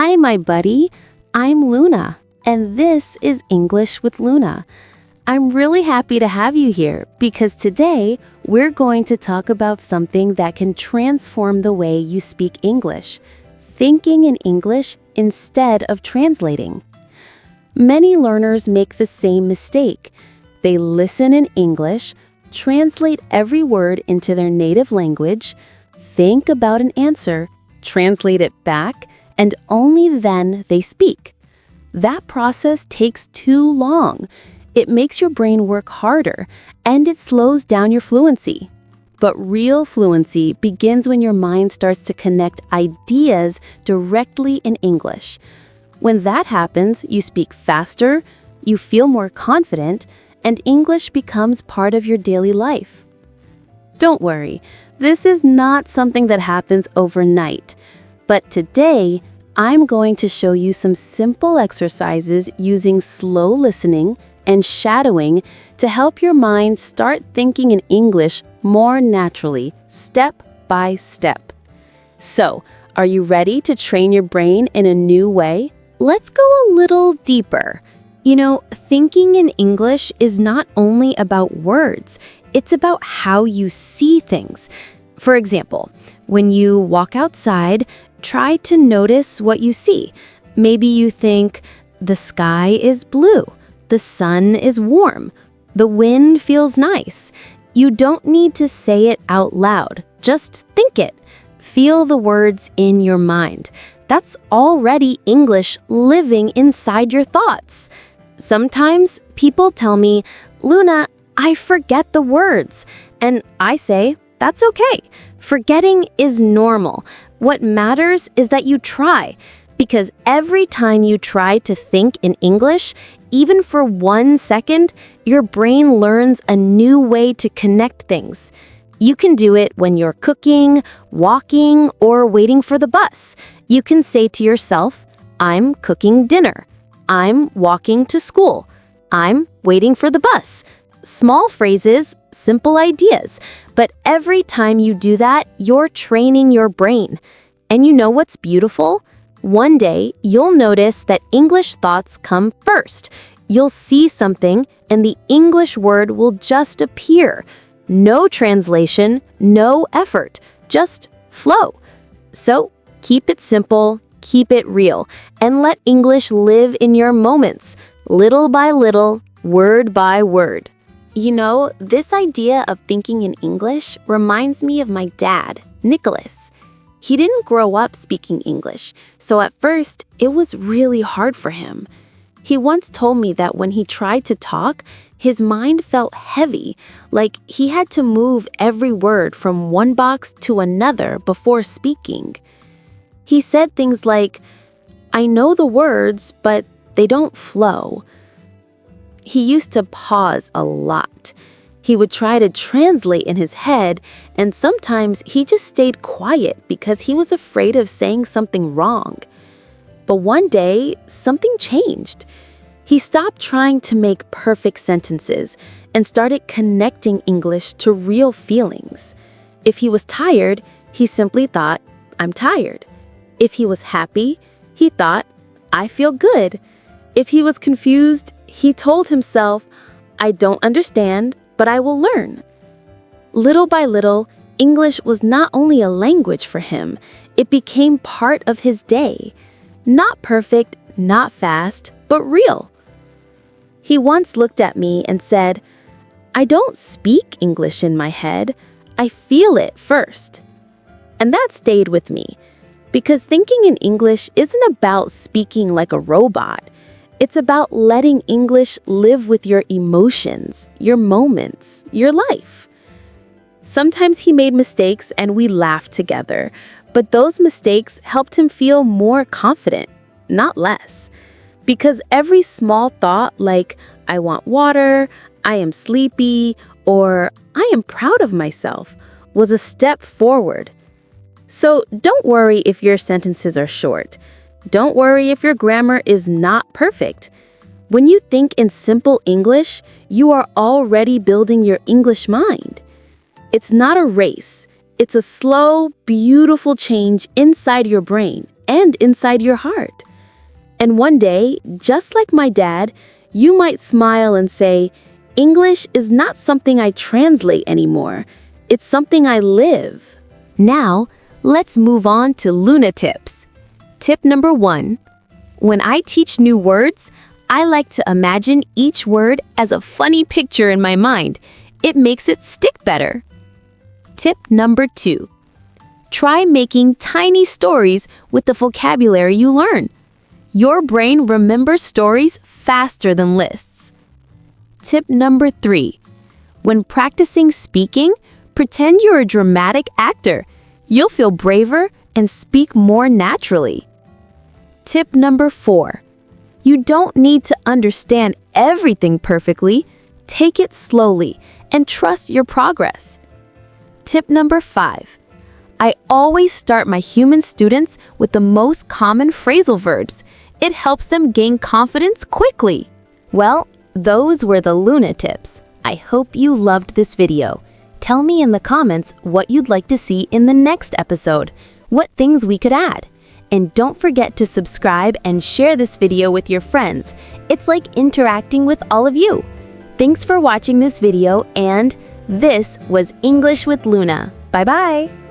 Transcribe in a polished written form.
Hi, my buddy. I'm Luna, and this is English with Luna. I'm really happy to have you here because today we're going to talk about something that can transform the way you speak English, thinking in English instead of translating. Many learners make the same mistake. They listen in English, translate every word into their native language, think about an answer, translate it back, and only then they speak. That process takes too long. It makes your brain work harder, and it slows down your fluency. But real fluency begins when your mind starts to connect ideas directly in English. When that happens, you speak faster, you feel more confident, and English becomes part of your daily life. Don't worry, this is not something that happens overnight. But today, I'm going to show you some simple exercises using slow listening and shadowing to help your mind start thinking in English more naturally, step by step. So, are you ready to train your brain in a new way? Let's go a little deeper. Thinking in English is not only about words, it's about how you see things. For example, when you walk outside, try to notice what you see. Maybe you think, the sky is blue, the sun is warm, the wind feels nice. You don't need to say it out loud, just think it. Feel the words in your mind. That's already English living inside your thoughts. Sometimes people tell me, Luna, I forget the words. And I say, that's okay. Forgetting is normal. What matters is that you try. Because every time you try to think in English, even for 1 second, your brain learns a new way to connect things. You can do it when you're cooking, walking, or waiting for the bus. You can say to yourself, I'm cooking dinner. I'm walking to school. I'm waiting for the bus. Small phrases, simple ideas. But every time you do that, you're training your brain. And you know what's beautiful? One day, you'll notice that English thoughts come first. You'll see something, and the English word will just appear. No translation, no effort, just flow. So, keep it simple, keep it real, and let English live in your moments, little by little, word by word. This idea of thinking in English reminds me of my dad, Nicholas. He didn't grow up speaking English, so at first, it was really hard for him. He once told me that when he tried to talk, his mind felt heavy, like he had to move every word from one box to another before speaking. He said things like, I know the words, but they don't flow. He used to pause a lot. He would try to translate in his head, and sometimes he just stayed quiet because he was afraid of saying something wrong. But one day, something changed. He stopped trying to make perfect sentences and started connecting English to real feelings. If he was tired, he simply thought, I'm tired. If he was happy, he thought, I feel good. If he was confused, he told himself, I don't understand, but I will learn. Little by little, English was not only a language for him, it became part of his day. Not perfect, not fast, but real. He once looked at me and said, I don't speak English in my head, I feel it first. And that stayed with me, because thinking in English isn't about speaking like a robot. It's about letting English live with your emotions, your moments, your life. Sometimes he made mistakes and we laughed together, but those mistakes helped him feel more confident, not less. Because every small thought like, I want water, I am sleepy, or I am proud of myself, was a step forward. So don't worry if your sentences are short. Don't worry if your grammar is not perfect. When you think in simple English, you are already building your English mind. It's not a race. It's a slow, beautiful change inside your brain, and inside your heart. And one day, just like my dad, you might smile and say, English is not something I translate anymore. It's something I live. Now, let's move on to Luna tips. Tip number 1. When I teach new words, I like to imagine each word as a funny picture in my mind. It makes it stick better. Tip number 2. Try making tiny stories with the vocabulary you learn. Your brain remembers stories faster than lists. Tip number 3. When practicing speaking, pretend you're a dramatic actor. You'll feel braver and speak more naturally. Tip number 4. You don't need to understand everything perfectly. Take it slowly and trust your progress. Tip number 5. I always start my human students with the most common phrasal verbs. It helps them gain confidence quickly. Well, those were the Luna tips. I hope you loved this video. Tell me in the comments what you'd like to see in the next episode, what things we could add. And don't forget to subscribe and share this video with your friends. It's like interacting with all of you. Thanks for watching this video, and this was English with Luna. Bye-bye!